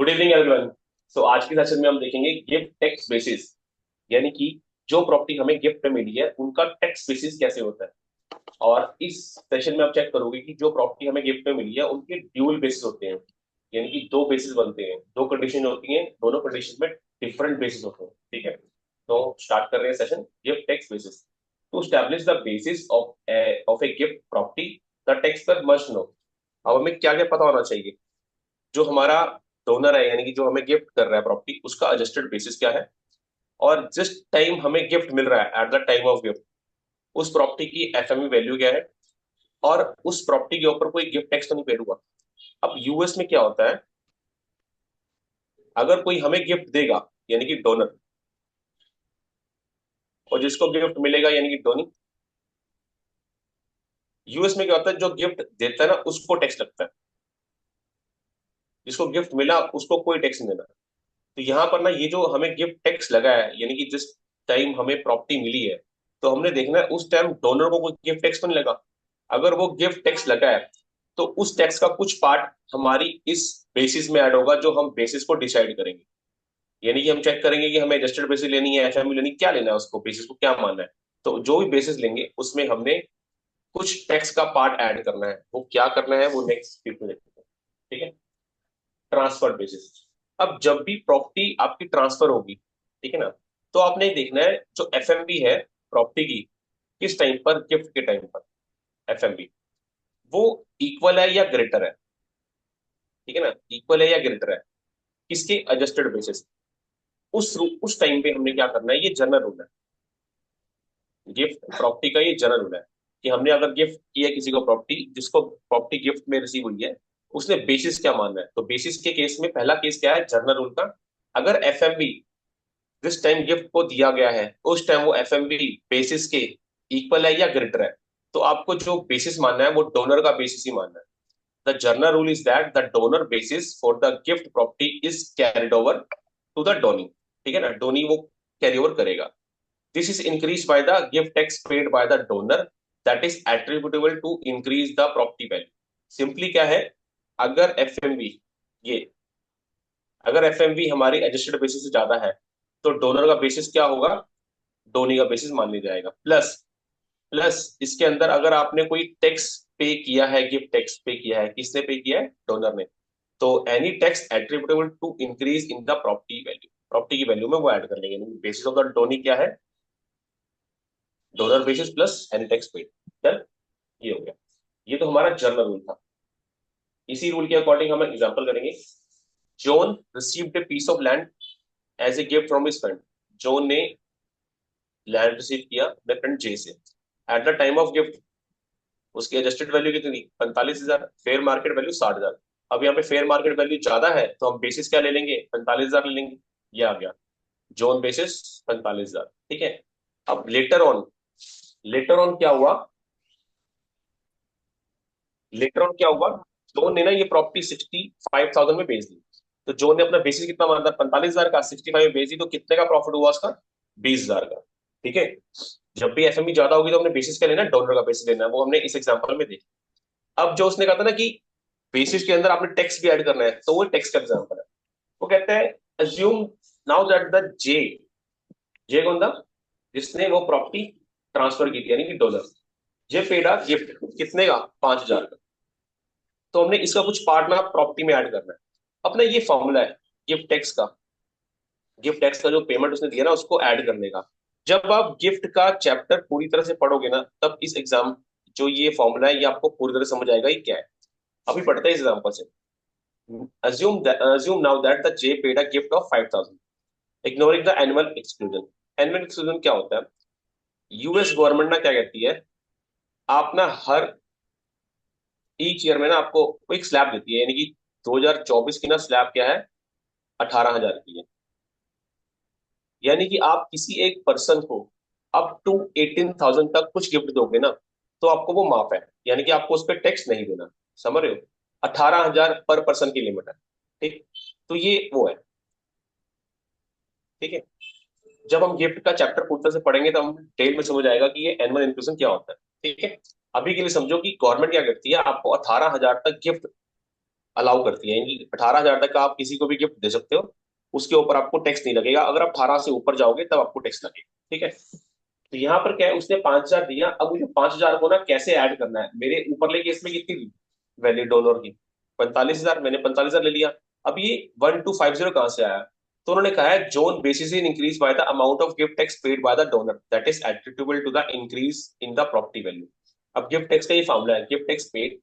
Good evening everyone. सो आज के session में हम देखेंगे गिफ्ट टैक्स बेसिस, यानी कि जो प्रॉपर्टी हमें गिफ्ट में मिली है उनका टैक्स बेसिस कैसे होता है। और इस सेशन में आप चेक करोगे कि जो प्रॉपर्टी हमें गिफ्ट में मिली है उनके ड्यूअल बेसिस होते हैं, यानी कि दो बेसिस बनते हैं, दो कंडीशन होती हैं, दोनों कंडीशन में डिफरेंट बेसिस होते हैं। ठीक है, तो स्टार्ट कर रहे हैं session. Gift tax basis to establish the basis of a gift property, the taxpayer must know. अब हमें क्या क्या पता होना चाहिए। जो हमारा डोनर है, यानी कि जो हमें गिफ्ट कर रहा है प्रॉपर्टी, उसका एडजस्टेड बेसिस क्या है, और जिस टाइम हमें गिफ्ट मिल रहा है eight the time of gift उस प्रॉपर्टी की एफएमई वैल्यू क्या है, और उस प्रॉपर्टी के ऊपर कोई गिफ्ट टैक्स तो नहीं पेड हुआ। अब यूएस में क्या होता है, अगर कोई हमें गिफ्ट देगा यानी कि डोनर, और जिसको गिफ्ट मिलेगा यानी कि डोनी, यूएस में क्या होता है, जो गिफ्ट देता है ना उसको टैक्स लगता है, जिसको गिफ्ट मिला उसको कोई टैक्स नहीं देना। तो यहाँ पर ना ये जो हमें गिफ्ट टैक्स लगा है, यानी कि जिस टाइम हमें प्रॉपर्टी मिली है, तो हमने देखना है उस टाइम डोनर को कोई गिफ्ट टैक्स तो नहीं लगा। अगर वो गिफ्ट टैक्स लगा है तो उस टैक्स का कुछ पार्ट हमारी इस बेसिस में ऐड होगा, जो हम बेसिस को डिसाइड करेंगे। यानी कि हम चेक करेंगे कि हमें एडजस्टेड बेसिस लेनी है, एफएमयू लेनी, क्या लेना है, उसको बेसिस को क्या मानना है। तो जो भी बेसिस लेंगे उसमें हमने कुछ टैक्स का पार्ट ऐड करना है, वो क्या करना है वो नेक्स्ट वीक में देखते हैं। ठीक है, ट्रांसफर बेसिस। अब जब भी प्रॉपर्टी आपकी ट्रांसफर होगी, ठीक है ना, तो आपने देखना है जो एफएमबी है प्रॉपर्टी की, किस टाइम पर, गिफ्ट के टाइम पर एफएमबी वो इक्वल है या ग्रेटर है। ठीक है ना, इक्वल है या ग्रेटर है किसके, एडजस्टेड बेसिस। उस टाइम पे हमने क्या करना है, ये जनरल रूल है। गिफ्ट प्रॉपर्टी का ये जनरल रूल है कि हमने अगर गिफ्ट किया किसी को प्रॉपर्टी, जिसको प्रॉपर्टी गिफ्ट में रिसीव हुई है, उसने बेसिस क्या मानना है। तो बेसिस के केस में पहला केस क्या है, जनरल रूल का, अगर एफएमबी जिस टाइम गिफ्ट को दिया गया है उस टाइम वो एफएमबी बेसिस के इक्वल है या ग्रेटर है, तो आपको जो बेसिस मानना है वो डोनर का बेसिस ही मानना है। The general rule is that the donor basis for the gift property is carried over to the donee. ठीक है ना, डोनी वो कैरी ओवर करेगा। This is increase by the gift tax paid by the donor that is attributable to increase the property value. Simply क्या है, अगर FMV ये अगर एफएमवी हमारी एडजस्टेड बेसिस से ज्यादा है तो डोनर का बेसिस क्या होगा, डोनी का बेसिस मान लिया जाएगा। प्लस प्लस इसके अंदर अगर आपने कोई टैक्स पे किया है, गिफ्ट टैक्स पे किया है, किसने पे किया है, डोनर ने, तो any tax attributable to increase in the property value, property की वैल्यू में वो ऐड कर लेंगे। बेसिस ऑफ द डोनी क्या है, donor basis plus any tax paid. Done, ये हो गया। ये तो हमारा जनरल रूल था। इसी रूल के अकॉर्डिंग हम एग्जांपल करेंगे। John received a piece of land as a gift from his friend. John ने लैंड रिसीव किया अपने फ्रेंड जे से। At the time of gift उसकी एडजस्टेड वैल्यू कितनी, 45,000, फेयर मार्केट वैल्यू 60,000। अब यहाँ पे फेयर मार्केट वैल्यू ज्यादा है तो हम बेसिस क्या ले लेंगे, 45,000 ले लेंगे। ये आ गया जोन बेसिस 45,000। ठीक है, अब लेटर ऑन क्या हुआ, लेटर ऑन क्या हुआ, जोन ने ना ये प्रॉपर्टी 65,000 में बेच दी। तो जोन ने अपना बेसिस कितना माना था, 45,000 का, 65 में बेच दी, तो कितने का प्रॉफिट हुआ उसका, 20,000 का। ठीक है, जब भी एफएमई ज्यादा होगी तो हमने बेसिस क्या लेना है, डॉलर का बेसिस लेना है, वो हमने इस एग्जांपल में देखा। अब जो उसने कहा था ना कि बेसिस के अंदर आपने टैक्स भी ऐड करना है, तो वो टैक्स का एग्जांपल है। वो कहता है अज्यूम नाउ दैट द जे, जे कौन था, जिसने वो प्रॉपर्टी ट्रांसफर की थी यानी कि डॉलर, जे पेड आ गिफ्ट कितने का, 5,000 का। तो हमने इसका कुछ पार्ट ना प्रॉपर्टी में ऐड करना है। अपना ये फॉर्मूला है गिफ्ट टैक्स का, गिफ्ट टैक्स का जो पेमेंट उसने दिया ना उसको ऐड करने का। जब आप गिफ्ट का चैप्टर पूरी तरह से पढ़ोगे ना, तब इस एग्जाम जो ये फॉर्मूला है ये आपको पूरी तरह समझ आएगा ये क्या है। अभी पढ़ते हैं इस एग्जाम्पल से। assume now that the J paid a gift of 5,000, ignoring the annual exclusion। Annual exclusion क्या होता है, यूएस गवर्नमेंट ना क्या कहती है, आप ना हर ईच ईयर में ना आपको एक स्लैब देती है, यानी कि 2024 की ना स्लैब क्या है, 18,000 की है। यानी कि आप किसी एक पर्सन को अप टू 18,000 तक कुछ गिफ्ट दोगे ना, तो आपको वो माफ है, यानी कि आपको उस पर टैक्स नहीं देना। समझ रहे हो, 18,000 पर पर्सन की लिमिट है। ठीक, तो ये वो है। ठीक है, जब हम गिफ्ट का चैप्टर पूरी तरह से पढ़ेंगे तो हम डिटेल में समझ आएगा कि ये एनुअल इंक्लूजन क्या होता है। ठीक है, अभी के लिए समझो कि गवर्नमेंट क्या करती है, आपको 18,000 तक गिफ्ट अलाउ करती है, यानी 18,000 तक का आप किसी को भी गिफ्ट दे सकते हो, उसके ऊपर आपको टैक्स नहीं लगेगा। अगर आप 18 से ऊपर जाओगे तब आपको टैक्स लगेगा। ठीक है, तो यहाँ पर क्या है, उसने 5,000 दिया, अब मुझे 5,000 को ना कैसे ऐड करना है, मेरे ऊपरले केस में कितनी वैल्यू डोनर की 45,000, मैंने 45,000 ले लिया। अब ये 1250 कहाँ से आया, तो उन्होंने कहा है zone basis in increase by the amount of gift tax paid by the donor that is attributable to the increase in the property value. अब गिफ्ट टैक्स का ये फॉर्मूला है, gift tax paid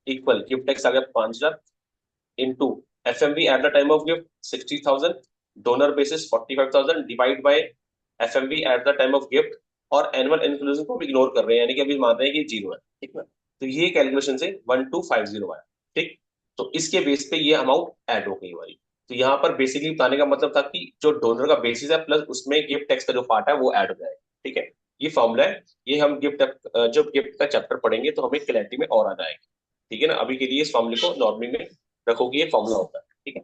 equal gift tax आ गया 5,000 into FMV at the time of gift 60,000, donor basis 45,000 divide by FMV at the time of gift, और annual inclusion को भी ignore कर रहे हैं, यानी कि अभी मान रहे हैं कि जीरो है। ठीक है, तो ये कैलकुलेशन से 1250 आया। ठीक, तो इसके बेस पे ये अमाउंट ऐड हो गई हमारी। तो यहाँ पर बेसिकली बताने का मतलब था कि जो डोनर का बेसिस है प्लस उसमें गिफ्ट टैक्स का जो पार्ट है वो ऐड हो जाएगा। ठीक है, ये फॉर्मूला है, ये हम गिफ्ट जब गिफ्ट का चैप्टर पढ़ेंगे तो हमें क्लैरिटी में और आ जाएगी। ठीक है ना, अभी के लिए इस फॉर्मूले को नॉर्मली में रखो कि ये फॉर्मूला होता है। ठीक है,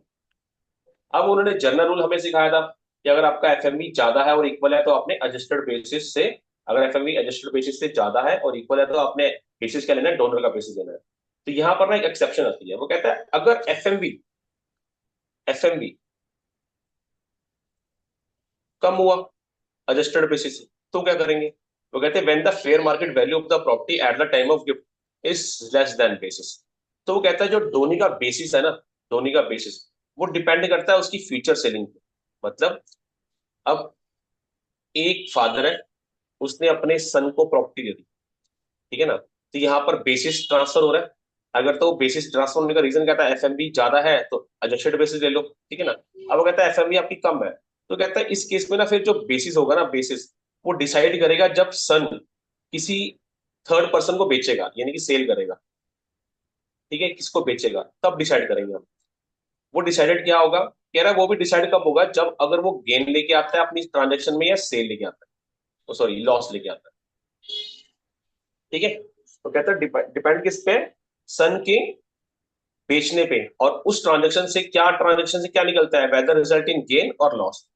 अब उन्होंने जनरल रूल हमें सिखाया था कि अगर आपका एफएमवी ज्यादा है और इक्वल है तो आपने एडजस्टेड बेसिस से, अगर एफएमवी एडजस्टेड बेसिस से ज्यादा है और इक्वल है तो आपने बेसिस क्या लेना है, डोनर का बेसिस लेना है। तो यहां पर ना एक एक्सेप्शन आती है, वो कहता है अगर एफएमवी एफएमवी कम हुआ एडजस्टेड बेसिस से तो क्या करेंगे, वो कहते हैं when the fair market value of the property eight the time of gift is less than basis. तो वो कहता है जो डोनी का बेसिस है ना, डोनी का बेसिस वो डिपेंड करता है उसकी फ्यूचर सेलिंग पे। मतलब अब एक फादर है, उसने अपने सन को प्रॉपर्टी दे दी। ठीक है ना, तो यहाँ पर बेसिस ट्रांसफर हो रहा है। अगर तो बेसिस ट्रांसफर होने का रीजन कहता है एफएमबी ज्यादा है तो एडजस्टेड बेसिस ले लो। ठीक है ना, अब वो कहता है एफएमबी आपकी कम है, तो कहता है इस केस में ना फिर जो बेसिस होगा ना, बेसिस वो डिसाइड करेगा जब सन किसी थर्ड पर्सन को बेचेगा, यानी कि सेल करेगा। ठीक है, किसको बेचेगा तब डिसाइड करेंगे हम। वो डिसाइडेड क्या होगा, कह रहा है वो भी डिसाइड कब होगा, जब अगर वो गेन लेके आता है अपनी ट्रांजेक्शन में या सेल लेके आता है, सॉरी लॉस लेके आता है। ठीक है, तो कहता है डिपेंड किस पे, सन के बेचने पे, और उस ट्रांजेक्शन से क्या, ट्रांजेक्शन से क्या निकलता है, वेदर रिजल्ट इन गेन और लॉस,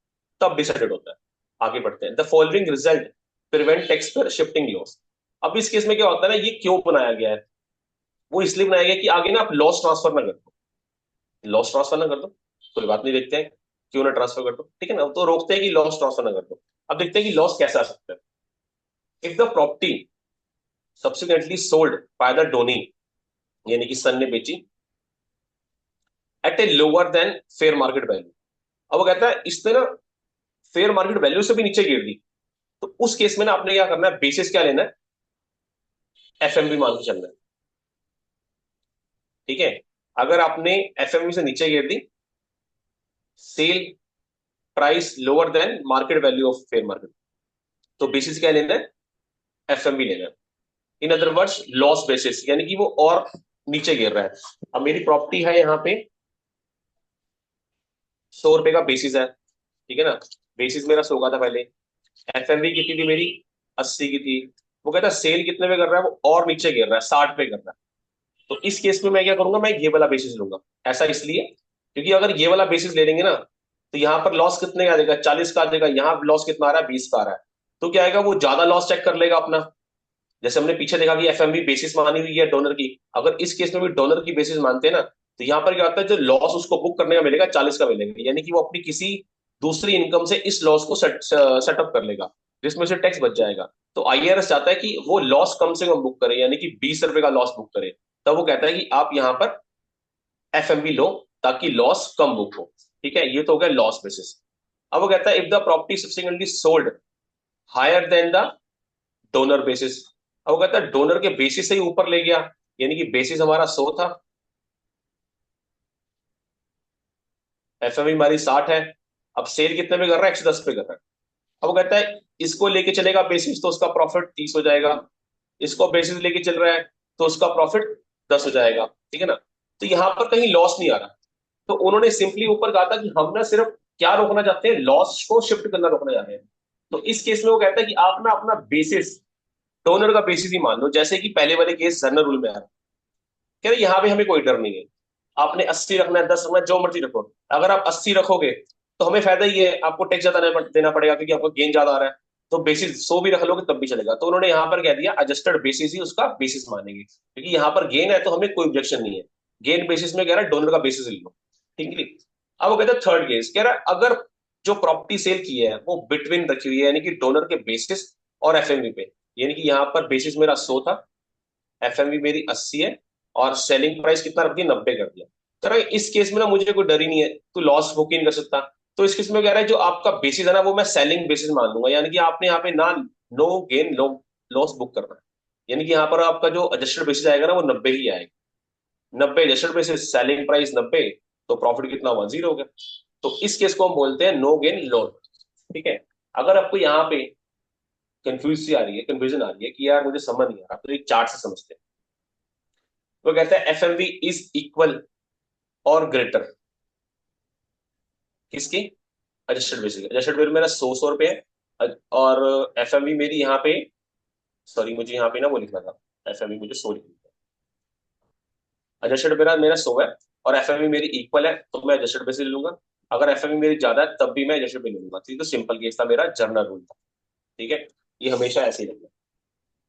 तब डिसाइडेड होता है। आगे बढ़ते हैं, the following result prevent tax पर शिफ्टिंग लॉस। अब इस केस में क्या होता है ना, ये क्यों बनाया गया है, वो इसलिए बनाया गया कि आगे ना आप लॉस ट्रांसफर ना कर दो, लॉस ट्रांसफर ना कर दो, कोई बात नहीं, देखते हैं क्यों ना ट्रांसफर कर दो। ठीक है ना, तो रोकते हैं कि लॉस ट्रांसफर ना कर दो। अब देखते हैं कि लॉस कैसे आ सकता है। If the property subsequently sold by the donee, यानी कि सन ने बेची at a lower than fair market value. अब वो कहता है इसने ना फेयर मार्केट वैल्यू से भी नीचे गिर दी, तो उस केस में ना आपने क्या करना है, बेसिस क्या लेना है, एफएमबी मान के चलना है। ठीक है, अगर आपने एफएमबी से नीचे गिर दी, sale price lower than market value of fair market, तो बेसिस क्या लेना है, एफएमबी लेना है। In other words loss basis, यानी कि वो और नीचे गिर रहा है। अब मेरी प्रॉपर्टी है यहाँ पे 100 रुपए का बेसिस है। ठीक है ना, बेसिस मेरा 100 का था पहले, एफएमवी कितनी थी मेरी, 80 की थी। वो कहता है सेल कितने पे कर रहा है, वो और नीचे गिर रहा है, 60 पे कर रहा है। तो इस केस में मैं क्या करूंगा, मैं ये वाला बेसिस लूंगा। ऐसा इसलिए क्योंकि अगर ये वाला बेसिस ले लेंगे ना तो यहाँ पर लॉस कितने का आ जाएगा, 40 का आ जाएगा, यहाँ लॉस कितना आ रहा है, 20 का आ रहा है। तो क्या आएगा, वो ज्यादा लॉस चेक कर लेगा अपना। जैसे हमने पीछे देखा कि एफएमवी बेसिस मानी हुई है डोनर की, अगर इस केस में भी डोनर की बेसिस मानते हैं ना, तो यहाँ पर क्या होता है, जो लॉस उसको बुक करने का मिलेगा 40 का मिलेगा, यानी कि वो अपनी किसी दूसरी इनकम से इस लॉस को सेटअप कर लेगा, जिसमें से टैक्स बच जाएगा। तो आईआरएस चाहता है कि वो लॉस कम से कम बुक करे, यानी कि 20 रुपए का लॉस बुक करे। तब वो कहता है कि आप यहाँ पर एफएमवी लो ताकि लॉस कम बुक हो। ठीक है, ये तो हो गया लॉस बेसिस। अब वो कहता है if the property subsequently sold higher than the donor basis. अब वो कहता है डोनर के बेसिस से ही ऊपर ले गया, यानी कि बेसिस हमारा 100 था, एफएमवी हमारी 60 है, अब सेल कितने पे कर रहा है, 110 पे कर रहा है। अब वो कहता है इसको लेके चलेगा बेसिस तो उसका प्रॉफिट 30 हो जाएगा, इसको बेसिस लेके चल रहा है तो उसका प्रॉफिट 10 हो जाएगा। ठीक है ना, तो यहां पर कहीं लॉस नहीं आ रहा। तो उन्होंने सिंपली ऊपर कहा था कि हम ना सिर्फ क्या रोकना चाहते हैं, लॉस को शिफ्ट करना रोकना चाहते हैं। तो इस केस में वो कहता है कि आप ना अपना बेसिस डोनर का बेसिस ही मान लो, जैसे कि पहले वाले केस जनरल रूल में आ रहा। कह रहे यहाँ पे हमें कोई डर नहीं है, आपने 80 रखना है, 10 रखना है, जो मर्जी रखो। अगर आप 80 रखोगे तो हमें फायदा ही है, आपको टैक्स ज्यादा देना पड़ेगा क्योंकि आपको गेन ज्यादा आ रहा है। तो बेसिस 100 भी रख लोगे तब भी चलेगा। तो उन्होंने यहाँ पर कह दिया एडजस्टेड बेसिस ही उसका बेसिस मानेंगे, क्योंकि यहाँ पर गेन है तो हमें कोई ऑब्जेक्शन नहीं है। गेन बेसिस में कह रहा है डोनर का बेसिस ले लो, ठीक है। अब वो कहता है थर्ड केस, कह रहा है अगर जो प्रॉपर्टी सेल की है वो बिटवीन रखी हुई है, यानी कि डोनर के बेसिस और एफएमवी पे, यानी कि यहाँ पर बेसिस मेरा 100 था, एफएमवी मेरी 80 है, और सेलिंग प्राइस कितना रख दिया, 90 कर दिया। कह रहा है इस केस में ना मुझे कोई डर ही नहीं है, तू लॉस बुक ही नहीं कर सकता। तो इस केस में कह रहा है जो आपका बेसिस है ना वो मैं सेलिंग बेसिस मान लूंगा, यानी कि आपने यहाँ पे ना no gain no loss book करना है, यानी कि यहाँ पर आपका जो एडजस्टेड बेसिस आएगा ना वो 90 ही आएगा। 90 एडजस्टेड बेसिस, सेलिंग प्राइस 90, तो प्रॉफिट कितना हुआ, 0 हो गया। तो इस केस को हम बोलते हैं नो गेन लोन, ठीक है। अगर आपको यहाँ पे कंफ्यूजन आ रही है कि यार मुझे समझ नहीं आ रहा, तो एक चार्ट से समझते हैं। वो कहता है F M V is equal और ग्रेटर किसकी, एडजस्टेड बेसिस। एडजस्टेड बेसिस मेरा 100 रुपए है, और एफ एम वी मेरी यहाँ पे, सॉरी मुझे यहाँ पे ना वो लिखना था, एफ एम वी मुझे 100 लिखना था। एडजस्टेड मेरा मेरा 100 है, और एफ एम वी मेरी इक्वल है, तो मैं एडजस्टेड बेसिस ले लूंगा। अगर एफ एम वी मेरी ज्यादा है तब भी मैं एडजस्टेड बेसिस ले लूंगा, ठीक है। तो सिंपल केस था मेरा, जर्नल रूल था, ठीक है। ये हमेशा ऐसे ही लगना।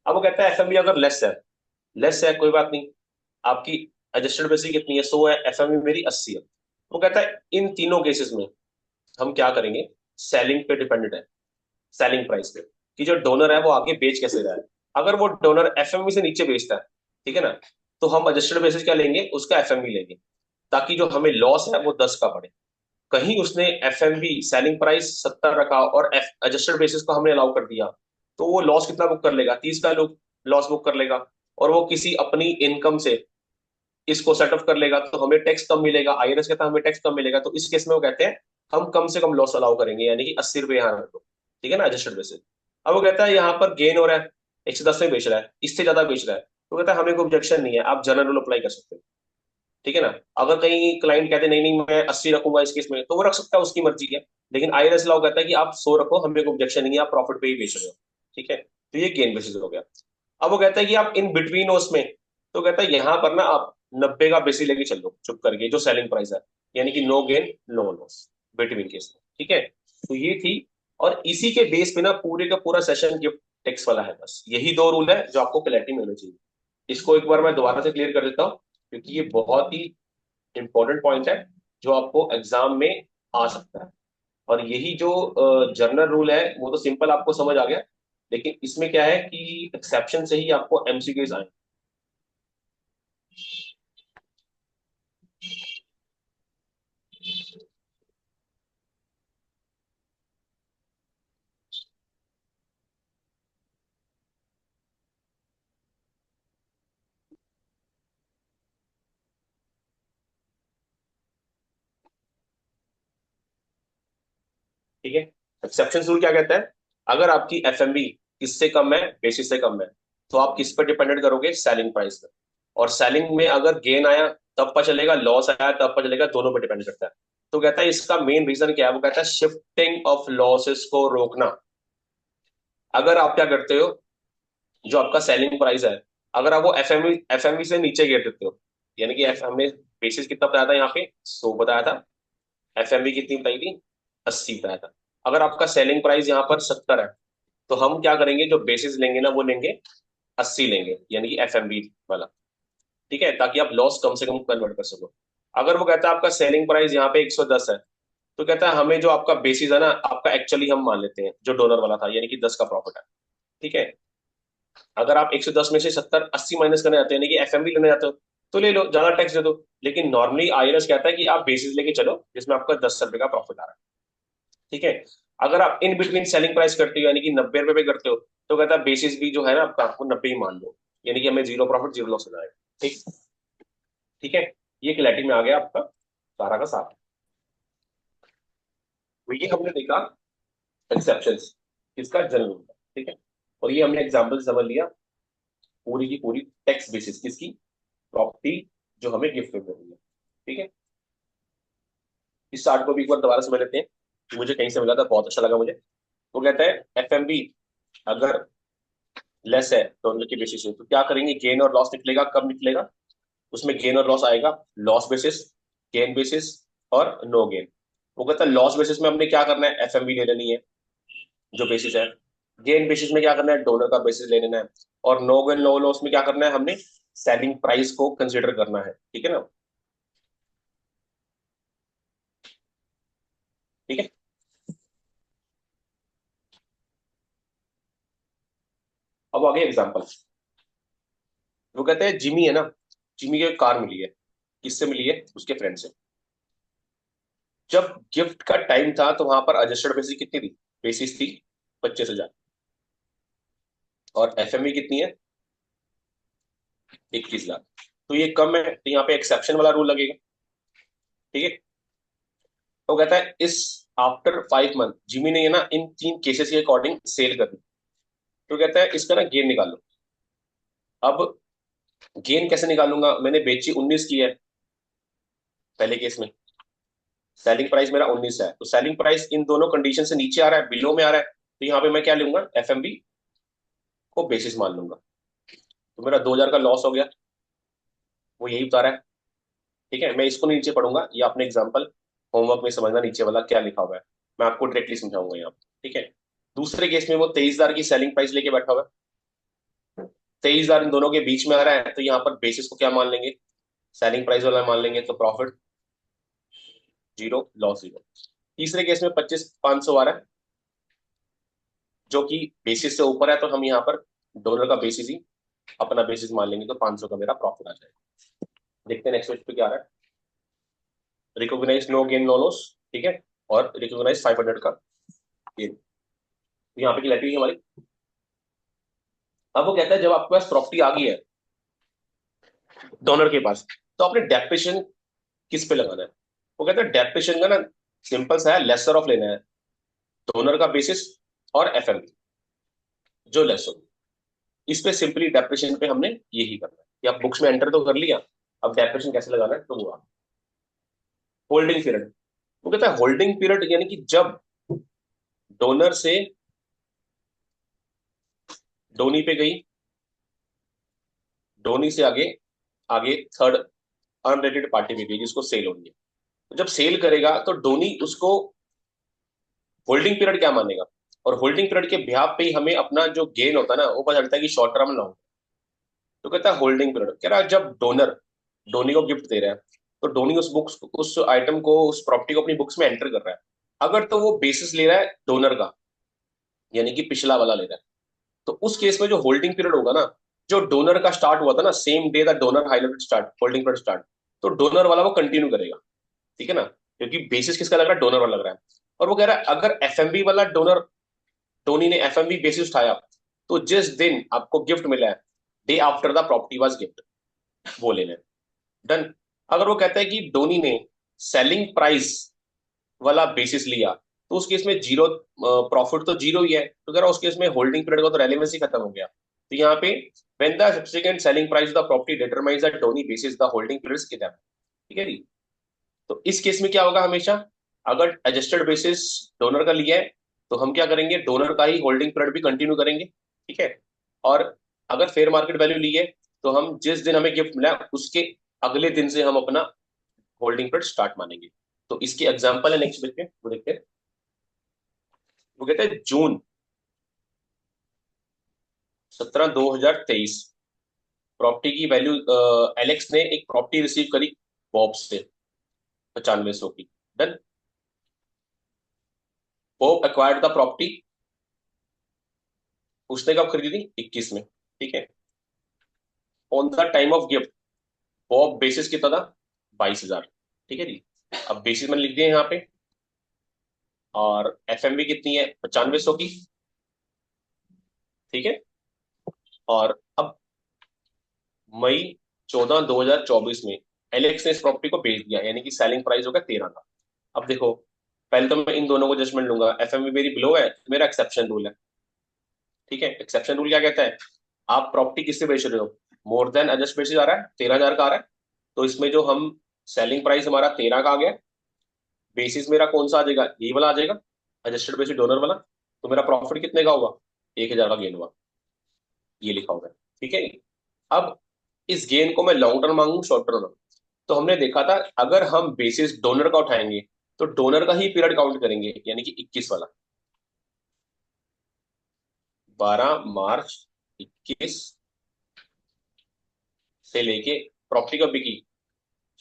अब वो कहता है एफ एम वी अगर लेस है कोई बात नहीं, आपकी एडजस्टेड बेसिस कितनी है, 100 है, एफ एम वी मेरी 80 है। वो कहता है इन तीनों केसेस में हम क्या करेंगे, सेलिंग पे डिपेंडेंट है, सेलिंग प्राइस पे, कि जो डोनर है वो आगे बेच कैसे रहा है। अगर वो डोनर एफएमवी से नीचे बेचता है, ठीक है ना, तो हम एडजस्टेड बेसिस क्या लेंगे, उसका एफएमवी लेंगे, ताकि जो हमें लॉस है वो 10 का पड़े। कहीं उसने एफएमवी सेलिंग प्राइस 70 रखा और एडजस्टेड बेसिस को हमने अलाउ कर दिया, तो वो लॉस कितना बुक कर लेगा, 30 का लॉस बुक कर लेगा। और वो किसी अपनी इनकम से इसको सेटअप कर लेगा, तो हमें टैक्स कम मिलेगा, आईआरएस कहता है हमें टैक्स कम मिलेगा। तो इस केस में वो कहते हैं हम कम से कम लॉस अलाउ करेंगे, यानी कि 80 रुपए यहाँ रख दो, ठीक है ना, एडजस्टेड बेसिस। अब वो कहता है यहाँ पर गेन हो रहा है, 110 में बेच रहा है, इससे ज्यादा बेच रहा है, तो कहता है हमें कोई ऑब्जेक्शन नहीं है, आप जनरल रूल अप्लाई कर सकते हो, ठीक है ना। अगर कहीं क्लाइंट कहते हैं नहीं नहीं मैं 80 रखूंगा इस केस में, तो वो रख सकता है, उसकी मर्जी है। लेकिन आईआरएस लॉ कहता है कि आप 100 रखो, हमें कोई ऑब्जेक्शन नहीं है, आप प्रॉफिट पे ही बेच रहे हो, ठीक है। तो ये गेन बेसिस हो गया। अब वो कहता है कि आप इन बिटवीन उसमें, तो कहता है यहां पर ना आप 90 का बेसिस लेके चलो चुप करके, जो सेलिंग प्राइस है, यानी कि no gain no loss between case में, ठीक है। तो ये थी, और इसी के बेस पे ना पूरे का पूरा सेशन गिफ्ट टैक्स वाला है, बस यही दो रूल है जो आपको क्लैरिटी में होनी चाहिए। इसको एक बार मैं दोबारा से क्लियर कर देता हूँ, क्योंकि ये बहुत ही इंपॉर्टेंट पॉइंट है जो आपको एग्जाम में आ सकता है। और यही जो जर्नल रूल है वो तो सिंपल आपको समझ आ गया, लेकिन इसमें क्या है कि एक्सेप्शन से ही आपको एमसीक्यूज आए। ठीक है, एक्सेप्शन रूल क्या कहता है, अगर आपकी एफएमबी किससे कम है, बेसिस से कम है, तो आप किस पर डिपेंडेंट करोगे, सेलिंग प्राइस पर। और सेलिंग में अगर गेन आया तब पता चलेगा, लॉस आया तब पता चलेगा, दोनों पर डिपेंड करता है। तो कहता है इसका मेन रीजन क्या है, वो कहता है शिफ्टिंग ऑफ लॉसेस को रोकना। अगर आप क्या करते हो, जो आपका सेलिंग प्राइस है, अगर आप वो एफएमवी से नीचे गिर देते हो, यानी कि एफ हमने बेसिस कितना बताया था यहाँ पे, 100 बताया था, एफएमवी कितनी बताई थी, 80 बताया था। अगर आपका सेलिंग प्राइस यहाँ पर 70 है, तो हम क्या करेंगे, जो बेसिस लेंगे ना वो लेंगे 80 लेंगे, यानी कि एफएमवी वाला, ठीक है, ताकि आप लॉस कम से कम कन्वर्ट कर सको। अगर वो कहता है आपका सेलिंग प्राइस यहाँ पे 110 है, तो कहता है हमें जो आपका बेसिस है ना, आपका एक्चुअली हम मान लेते हैं जो डोनर वाला था, यानी कि 10 का प्रॉफिट है, ठीक है। अगर आप 110 में से 70 80 माइनस करने जाते हो, यानी कि एफएमवी लेने जाते हो, तो ले लो, ज्यादा टैक्स दे दो। लेकिन नॉर्मली आईआरएस कहता है कि आप बेसिस लेके चलो जिसमें आपका 10 रुपए का प्रॉफिट आ रहा है, ठीक है। अगर आप इन बिटवीन सेलिंग प्राइस करते हो, यानी कि 90 रुपए पे करते हो, तो कहता है बेसिस भी जो है ना आपका, आपको 90 ही मान लो, यानी कि हमें जीरो प्रॉफिट जीरो लॉस हो जाएगा, ठीक। ठीक है, ये क्लैरिटी में आ गया आपका सारा का सारा। तो ये हमने देखा एक्सेप्शंस, इसका जनरल होता है, ठीक है। और ये हमने एग्जाम्पल समझ लिया, पूरी की पूरी टैक्स बेसिस किसकी, प्रॉपर्टी जो हमें गिफ्ट में मिली है, ठीक है। इस चार्ट को भी एक बार दोबारा समझ लेते हैं, कि मुझे कहीं से मिला था, बहुत अच्छा लगा मुझे। वो कहता है एफएमबी अगर लेस है डॉलर की बेसिस से, तो क्या करेंगे, गेन और लॉस निकलेगा, कब निकलेगा, उसमें गेन और लॉस आएगा, लॉस बेसिस, गेन बेसिस और नो गेन। वो कहता है लॉस बेसिस में हमने क्या करना है, एफएमबी ले लेनी है जो बेसिस है। गेन बेसिस में क्या करना है, डॉलर का बेसिस ले लेना है। और नो गेन नो लॉस में क्या करना है, हमने सेलिंग प्राइस को कंसिडर करना है, ठीक है ना। ठीक है। अब आगे एग्जांपल। वो कहते हैं जिमी है ना, जिमी को एक कार मिली है। किससे मिली है? उसके फ्रेंड से। जब गिफ्ट का टाइम था तो वहां पर एडजस्टेड बेसिस कितनी थी? बेसिस थी 25,000। और एफएमवी कितनी है? 21 लाख। तो ये कम है, तो यहाँ पे एक्सेप्शन वाला रूल लगेगा। ठीक है। तो कहता है इस आफ्टर 5 मंथ जिमी ने ये ना इन तीन केसेस के अकॉर्डिंग सेल कर दी। तो कहता है इसका ना गेन निकालो। अब गेन कैसे निकालूंगा? मैंने बेची 19 की है पहले केस में। सेलिंग प्राइस मेरा 19 है, तो सेलिंग प्राइस इन दोनों कंडीशन से नीचे आ रहा है, बिलो में आ रहा है, तो यहाँ पे मैं क्या लूंगा? एफएमबी को बेसिस मान लूंगा। तो मेरा 2,000 का लॉस हो गया, वो यही बता रहा है। ठीक है, मैं इसको नीचे पढ़ूंगा, ये आपने एग्जाम्पल होमवर्क में समझना नीचे वाला क्या लिखा हुआ है। मैं आपको डायरेक्टली समझाऊंगा यहाँ पे। ठीक है। दूसरे केस में वो 23,000 की सेलिंग प्राइस लेके बैठा हुआ है। 23,000 इन दोनों के बीच में आ रहा है, तो यहाँ पर बेसिस को क्या मान लेंगे? सेलिंग प्राइस वाला मान लेंगे, तो प्रॉफिट जीरो, लॉस जीरो। तीसरे केस में 25,500 आ रहा है, जो कि बेसिस से ऊपर है, तो हम यहाँ पर डॉलर का बेसिस ही अपना बेसिस मान लेंगे, तो 500 का मेरा प्रॉफिट आ जाएगा। देखते हैं नेक्स्ट पेज पे क्या आ रहा है। Recognise no gain no loss. ठीक है। और रिकॉग्नाइज 500 का गेन। तो यहाँ पे क्लैरिटी हमारी। अब वो कहता है जब आपके पास प्रॉपर्टी आ गई है डोनर के पास, तो आपने डेप्रिसिएशन किस पे लगाना है? वो कहता है डेप्रिसिएशन का ना सिंपल सा है, लेसर ऑफ लेना है डोनर का बेसिस और एफएमबी जो लेस हो। इस पे सिंपली डेप्रिसिएशन पे हमने यही करना है कि आप बुक्स में एंटर तो कर लिया, अब डेप्रिसिएशन कैसे लगाना है तो वो आ। Holding period. वो कहता है होल्डिंग पीरियड यानी कि जब डोनर से डोनी पे गई, डोनी से आगे आगे थर्ड अनरेटेड पार्टी पे गई जिसको सेल होनी है। तो जब सेल करेगा तो डोनी उसको होल्डिंग पीरियड क्या मानेगा? और होल्डिंग पीरियड के बिहाफ पे ही हमें अपना जो गेन होता है ना वो पता चलता है कि शॉर्ट टर्म लॉन्ग। तो कहता है होल्डिंग पीरियड कह रहा है जब डोनर डोनी को गिफ्ट दे रहा है, तो डोनी उस बुक्स उस आइटम को उस प्रॉपर्टी को अपनी बुक्स में एंटर कर रहा है। अगर तो वो बेसिस ले रहा है डोनर का, यानी कि पिछला वाला ले रहा है, तो उस केस में जो होल्डिंग पीरियड होगा ना, जो डोनर का स्टार्ट हुआ था ना, same day the donor highlighted start holding period start, तो डोनर वाला वो कंटिन्यू करेगा। ठीक है ना, क्योंकि बेसिस किसका लग रहा है? डोनर वाला लग रहा है। और वो कह रहा है अगर एफएमबी वाला डोनर टोनी ने एफएमबी बेसिस उठाया, तो जिस दिन आपको गिफ्ट मिला है day after the property was gift, वो लेना है। डन। अगर वो कहता है कि डोनी ने सेलिंग प्राइस वाला बेसिस लिया, तो उस केस में जीरो प्रॉफिट तो जीरो ही है, तो कह रहा उस केस में होल्डिंग पीरियड का तो रेलेवेंस ही खत्म हो गया। तो यहाँ पे when the subsequent selling price of the property determines the Downey basis the holding periods के टाइम। ठीक है जी। तो इस केस में क्या होगा? हमेशा अगर एडजस्टेड बेसिस डोनर का लिया है, तो हम क्या करेंगे? डोनर का ही होल्डिंग पीरियड भी कंटिन्यू करेंगे। ठीक है। और अगर फेयर मार्केट वैल्यू ली है, तो हम जिस दिन हमें गिफ्ट मिला उसके अगले दिन से हम अपना होल्डिंग पीरियड स्टार्ट मानेंगे। तो इसके एग्जांपल है नेक्स्ट देखते हैं, वो देखते हैं। वो कहते हैं जून 17 2023 प्रॉपर्टी की वैल्यू, एलेक्स ने एक प्रॉपर्टी रिसीव करी बॉब से 9500 की। Done. Bob acquired the property, उसने कब खरीदी थी? 21 में। ठीक है। On the time of gift Bob basis कितना था? 22,000। ठीक है जी। अब बेसिस मैंने लिख दिया यहाँ पे। और एफएमवी कितनी है? 9500 की। ठीक है। और अब मई 14 2024 में एलेक्स ने इस प्रॉपर्टी को बेच दिया, यानी कि सेलिंग प्राइस होगा 13 का। अब देखो, पहले तो मैं इन दोनों को जजमेंट लूंगा। एफएमवी मेरी बिलो है, मेरा एक्सेप्शन रूल है। ठीक है। एक्सेप्शन रूल क्या कहता है? आप प्रॉपर्टी किससे बेच रहे हो? मोर देन एडजस्ट बेसिस आ रहा है, 13,000 का आ रहा है, तो इसमें जो हम सेलिंग प्राइस हमारा 13 का आ गया, बेसिस मेरा कौन सा आ जाएगा? यही वाला आ जाएगा, एडजस्टेड बेसिस डोनर वाला। तो मेरा प्रॉफिट कितने का होगा? 1,000 का गेन हुआ, ये लिखा होगा। ठीक है। अब इस गेन को मैं लॉन्ग टर्म मांगू शॉर्ट टर्म मांगू? तो हमने देखा था अगर हम बेसिस डोनर का उठाएंगे, तो डोनर का ही पीरियड काउंट करेंगे, यानी कि 21 वाला। 12 मार्च 21 से लेके प्रॉपर्टी कब बिकी?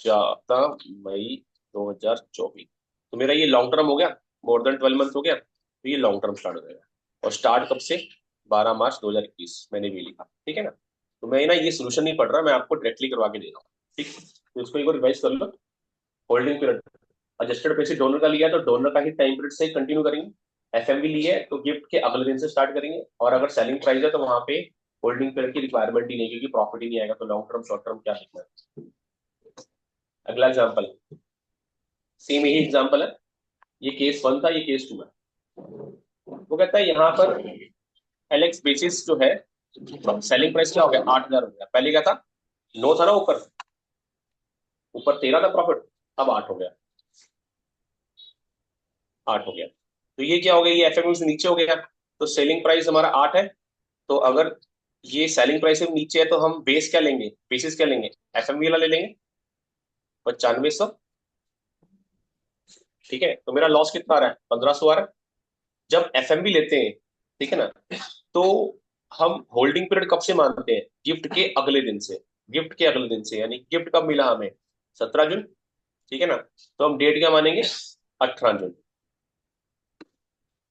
14 मई 2024। तो मेरा ये लॉन्ग टर्म हो गया, मोर देन 12 मंथ हो गया, तो ये लॉन्ग टर्म स्टार्ट हो जाएगा। और स्टार्ट कब से? 12 मार्च 2021 मैंने भी लिखा, ठीक है ना। तो मैं ना ये सोल्यूशन नहीं पढ़ रहा, मैं आपको डायरेक्टली करवा के दे रहा हूँ, ठीक। तो इसको एक बार रिवाइज कर लो। Holding period, adjusted basis donor का लिया तो डोनर का ही टाइम पीरियड से कंटिन्यू करेंगे। एफएमवी लिए तो गिफ्ट के अगले दिन से स्टार्ट करेंगे। और अगर सेलिंग प्राइस है तो वहां पे होल्डिंग पीरियड की रिक्वायरमेंट ही नहीं, क्योंकि प्रॉफिट ही नहीं आएगा, तो लॉन्ग टर्म शॉर्ट टर्म क्या लिखना है। अगला एग्जांपल, सेम यही एग्जांपल है। ये केस 1 था, ये केस 2 है। वो कहता है यहाँ पर एलेक्स बेसिस जो है, सेलिंग प्राइस क्या हो गया? 8,000 हो गया। पहले क्या था? 9 था ना, ऊपर ऊपर 13 था प्रॉफिट, अब 8 हो गया, 8 हो गया। तो ये क्या हो गया? ये एफएमयू से नीचे हो गया, तो सेलिंग प्राइस हमारा 8 है। तो अगर ये सेलिंग प्राइस से नीचे है तो हम बेस क्या लेंगे, बेसिस क्या लेंगे? एफएमवी वाला ले लेंगे, 9500। ठीक है, तो मेरा लॉस कितना आ रहा है? 1500 आ रहा है। जब एफएमवी लेते हैं, ठीक है ना, तो हम होल्डिंग पीरियड कब से मानते हैं? गिफ्ट के अगले दिन से। गिफ्ट के अगले दिन से, यानी गिफ्ट कब मिला हमें? 17 जून, ठीक है ना। तो हम डेट क्या मानेंगे? 18 जून।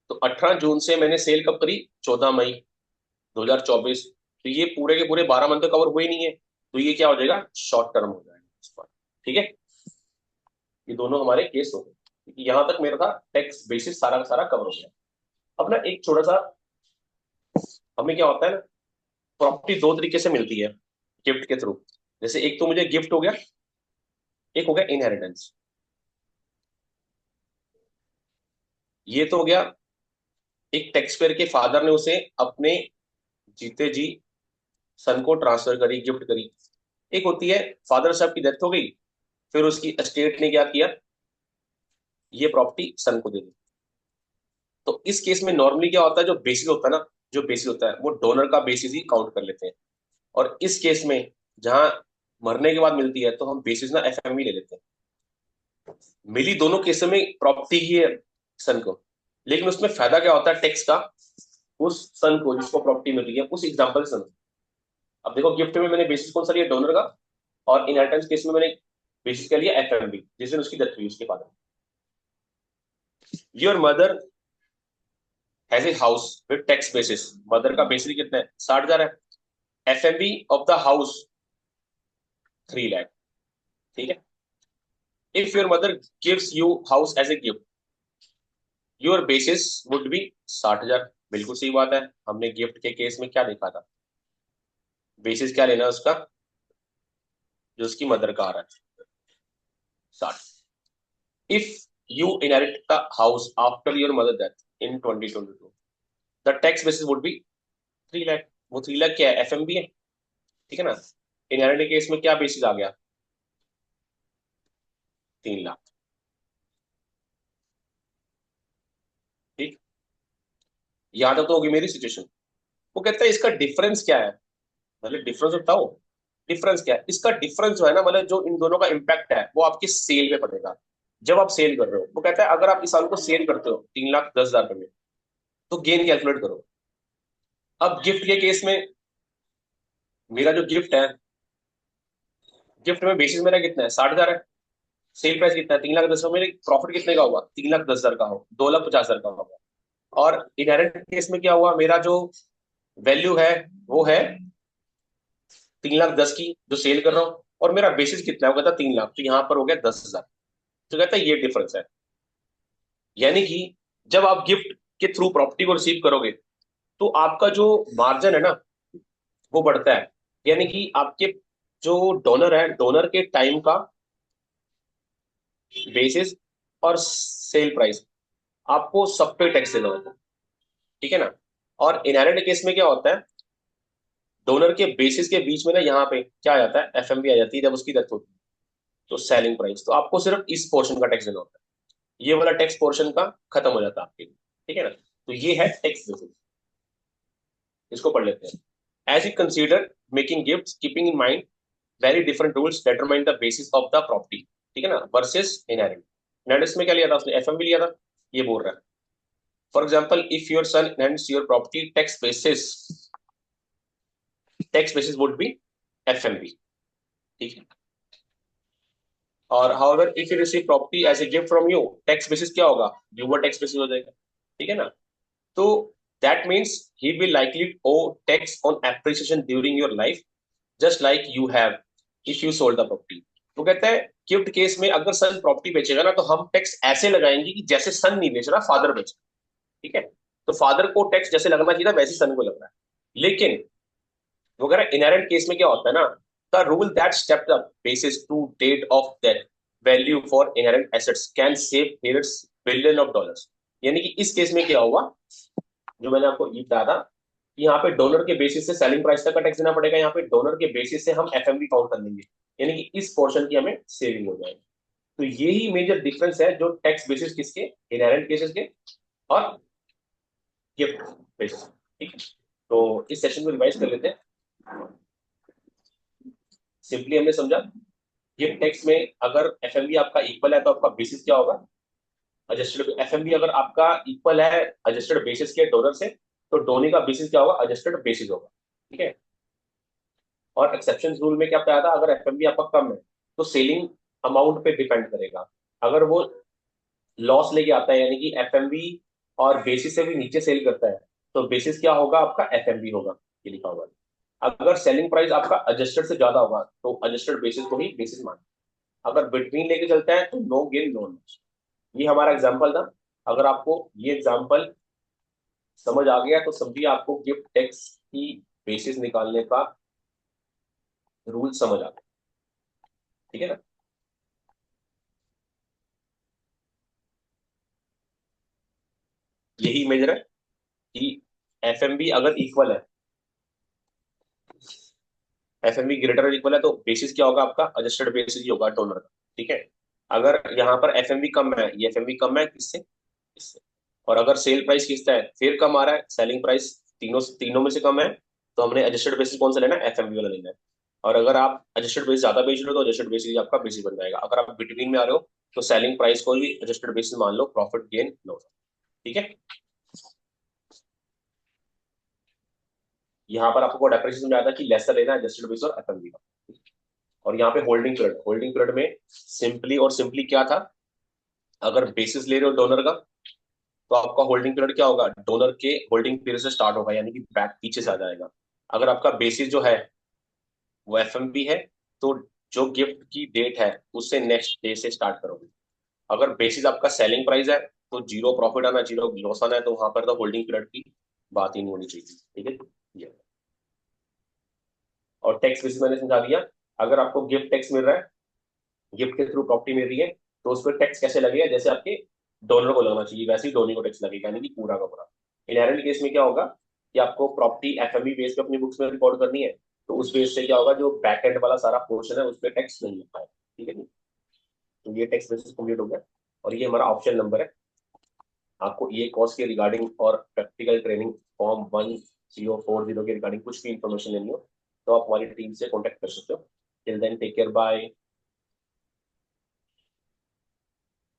तो 18 जून से मैंने सेल कब करी? 14 मई 2024। तो ये पूरे के पूरे 12 मंथ तो कवर हुए ही नहीं है, तो ये क्या हो जाएगा? शॉर्ट टर्म हो जाएगा इस पर, ठीक है। ये दोनों हमारे केस हो गए, क्योंकि यहां तक मेरा था टैक्स बेसिस सारा का सारा कवर हो गया। अब ना एक छोटा सा, हमें क्या होता है ना, प्रॉपर्टी दो तरीके से मिलती है गिफ्ट के थ्रू। जैसे एक तो मुझे गिफ्ट हो गया, एक हो गया इनहेरिटेंस। ये तो हो गया, एक टैक्स पेयर के फादर ने उसे अपने जीते जी सन को ट्रांसफर करी, गिफ्ट करी। एक होती है फादर साहब की डेथ हो गई, फिर उसकी एस्टेट ने क्या किया, ये प्रॉपर्टी सन को दे दी। तो इस केस में नॉर्मली क्या होता है, जो बेसिस होता है ना, जो बेसिस होता है वो डोनर का बेसिस ही काउंट कर लेते हैं। और इस केस में जहां मरने के बाद मिलती है, तो हम बेसिस ना एफएमवी ले लेते हैं। मिली दोनों केसों में प्रॉपर्टी ही है सन को, लेकिन उसमें फायदा क्या होता है टैक्स का? उस सन को जिसको प्रॉपर्टी मिल रही है, उस एग्जाम्पल सन। अब देखो, गिफ्ट में मैंने बेसिस कौन सा लिया? डोनर का। और इनहेरिटेंस केस में मैंने बेसिस क्या लिया? एफएमवी, जिस दिन उसकी डेथ हुई उसके father. Your mother has a house with tax basis. Mother का बेसिस कितना है? 60,000 है। FMV of the house 3 lakh, ठीक है। If your mother gives you house as a gift, your basis would be 60,000। बिल्कुल सही बात है, हमने गिफ्ट के केस में क्या देखा था? बेसिस क्या लेना है उसका, जो उसकी मदर का आ रहा है, 60। If you inherit the house after your mother death in 2022, the tax basis would B 3 lakh. वो 3 लाख क्या है? एफएमबी है, ठीक है ना। इनहेरिट केस में क्या बेसिस आ गया? 3 लाख, ठीक। यहां तक तो होगी मेरी सिचुएशन। वो कहता है इसका डिफरेंस क्या है, मतलब डिफरेंस बताओ। डिफरेंस क्या है इसका? डिफरेंस जो है ना, मतलब जो इन दोनों का इम्पैक्ट है वो आपकी सेल पे पड़ेगा, जब आप सेल कर रहे हो। वो कहता है अगर आप इस साल को सेल करते हो 3,10,000 रुपए में, तो गेन कैलकुलेट करो। अब गिफ्ट के केस में, मेरा जो गिफ्ट है, गिफ्ट में बेसिस मेरा कितना है? 60,000 है। सेल प्राइस कितना है? 3,10,000। मेरे प्रॉफिट कितने का होगा? 3,10,000 का हो, 2,50,000 का होगा। और इनहेरेंट केस में क्या हुआ, मेरा जो वैल्यू है वो है 3,10,000 की, जो सेल कर रहा हूँ। और मेरा बेसिस कितना है? वो कहता है 3 लाख, तो यहाँ पर हो गया 10,000। तो कहता है ये डिफरेंस है। यानी कि जब आप गिफ्ट के थ्रू प्रॉपर्टी को रिसीव करोगे, तो आपका जो मार्जिन है ना, वो बढ़ता है। यानी कि आपके जो डोनर है, डोनर के टाइम का बेसिस और सेल प्राइस, आपको सब पे टैक्स देना होगा, ठीक है ना। और इनहेरिटेड केस में क्या होता है, डोनर के बेसिस के बीच में ना यहाँ पे क्या आ जाता है? एफएमवी आ जाती है जब उसकी डेथ होती है। तो सेलिंग प्राइस, तो आपको सिर्फ इस पोर्शन का टैक्स देना होता है, ये वाला टैक्स पोर्शन का खत्म हो जाता है आपके लिए, ठीक है ना। तो ये है टैक्स बेसिस, इसको पढ़ लेते हैं। As you consider making gift, keeping in mind very different rules determine the basis of the property, ठीक है ना, वर्सेस इनहेरिटेड। इनहेरिटेंस में क्या लिया था उसने? एफएमवी लिया था, ये बोल रहा है। For example, if your son inherits your property, tax basis would be FMV, ठीक है। और however if you receive property as a gift from you, tax basis क्या होगा, ड्यूअल टैक्स बेसिस हो जाएगा, ठीक है ना। तो that means he will likely owe tax on appreciation during your life, just like you have if you sold the property. वो कहता है गिफ्ट केस में अगर सन प्रॉपर्टी बेचेगा ना, तो हम टैक्स ऐसे लगाएंगे कि जैसे सन नहीं बेच रहा, फादर बेच रहा, ठीक है। तो फादर को टैक्स जैसे लगना चाहिए था वैसे सन को लग रहा है। लेकिन वो कह रहा है इनहेरेंट केस में क्या होता है ना, the rule that stepped up basis to date of death value for inherent assets can save heirs billion of dollars. यानी कि इस केस में क्या हुआ, जो मैंने आपको ये बताया था कि यहाँ पे डोनर के बेसिस से सेलिंग प्राइस तक का टैक्स देना पड़ेगा, यहाँ पे डोनर के बेसिस से हम एफएमवी काउंट कर लेंगे, यानी कि इस पोर्शन की हमें सेविंग हो जाएगी। तो यही मेजर डिफरेंस है जो टैक्स बेसिस किसके, इनहेरेंट केसेस के और गिफ्ट बेसिस, ठीक है। तो इस सेशन को रिवाइज कर लेते हैं। सिंपली हमने समझा गिफ्ट टैक्स में अगर एफएमवी आपका इक्वल है तो आपका बेसिस क्या होगा, एडजस्टेड। एफएमवी अगर आपका इक्वल है एडजस्टेड बेसिस के डोनर से, तो डोनी का बेसिस क्या होगा, एडजस्टेड बेसिस होगा, ठीक है। और एक्सेप्शन रूल में क्या बताया था, अगर एफएमवी आपका कम है तो सेलिंग अमाउंट पे डिपेंड करेगा। अगर वो लॉस लेके आता है, यानी कि एफएमवी और बेसिस से भी नीचे सेल करता है, तो बेसिस क्या होगा आपका, एफएमवी होगा, ये लिखा हुआ है। अगर सेलिंग प्राइस आपका एडजस्टेड से ज्यादा होगा तो एडजस्टेड बेसिस को ही बेसिस मान। अगर बिटवीन लेके चलता है तो नो गेन नो लॉस। ये हमारा एग्जाम्पल था। अगर आपको ये एग्जाम्पल समझ आ गया तो समझिए आपको गिफ्ट टैक्स की बेसिस निकालने का रूल समझ आ गया, ठीक है ना। यही मेजर है कि एफएमबी अगर इक्वल है, एफएमबी ग्रेटर इक्वल है, तो बेसिस क्या होगा आपका, एडजस्टेड बेसिस ही होगा डॉलर का, ठीक है। अगर यहाँ पर एफएमबी कम है, ये एफएमबी कम है किससे, इससे। और अगर सेल प्राइस किसका है, फिर कम आ रहा है, सेलिंग प्राइस तीनों तीनों में से कम है, तो हमने एडजस्टेड बेसिस कौन सा लेना है, एफएमबी वाला लेना है। और अगर आप एडजस्टेड बेसिस ज्यादा बेच रहे हो तो एडजस्टेड बेसिस आपका बेसिस बन जाएगा। अगर आप बिटवीन में आ रहे हो तो सेलिंग प्राइस को भी एडजस्टेड बेसिस मान लो, प्रॉफिट गेन लो, ठीक है। यहाँ पर आपको डेप्रिसिएशन में आता है कि लेसर लेना है एडजस्टेड बेसिस और एफएमबी का। और यहाँ पे होल्डिंग पीरियड, होल्डिंग पीरियड में सिंपली और सिंपली क्या था, अगर बेसिस ले रहे हो डोनर का, तो आपका होल्डिंग पीरियड क्या होगा, डोनर के होल्डिंग पीरियड से स्टार्ट होगा, यानी कि बैक पीछे से आ जाएगा। अगर आपका बेसिस जो है वो एफएमबी है, तो जो गिफ्ट की डेट है उससे नेक्स्ट डे से स्टार्ट करोगे। अगर बेसिस आपका सेलिंग प्राइस है, तो जीरो प्रॉफिट आना, जीरो लॉस आना है, तो वहां पर तो होल्डिंग पीरियड की बात ही नहीं होनी चाहिए, ठीक है। ये और टैक्स बेसिस मैंने समझा दिया। अगर आपको गिफ्ट टैक्स मिल रहा है, गिफ्ट के थ्रू प्रॉपर्टी मिल रही है, तो उस पर टैक्स कैसे लगेगा, जैसे आपके डोनर को लगना चाहिए वैसे ही डोनी को टैक्स लगेगा, यानी कि पूरा का पूरा। इनहेरेंट केस में क्या होगा कि आपको प्रॉपर्टी एफएमई बेस पे अपनी बुक्स में रिकॉर्ड करनी है, तो उस बेस से क्या होगा, जो बैक एंड वाला सारा पोर्शन है उस पर टैक्स नहीं लगता है, ठीक है जी। तो ये टैक्स बेसिस कंप्लीट हो गया। और ये हमारा ऑप्शन नंबर है। आपको ये कॉस्ट के रिगार्डिंग और प्रैक्टिकल ट्रेनिंग फॉर्म 1040 के रिगार्डिंग कुछ भी इंफॉर्मेशन लेनी हो, तो आप हमारी टीम से कॉन्टेक्ट कर सकते हो। Till then take care, bye.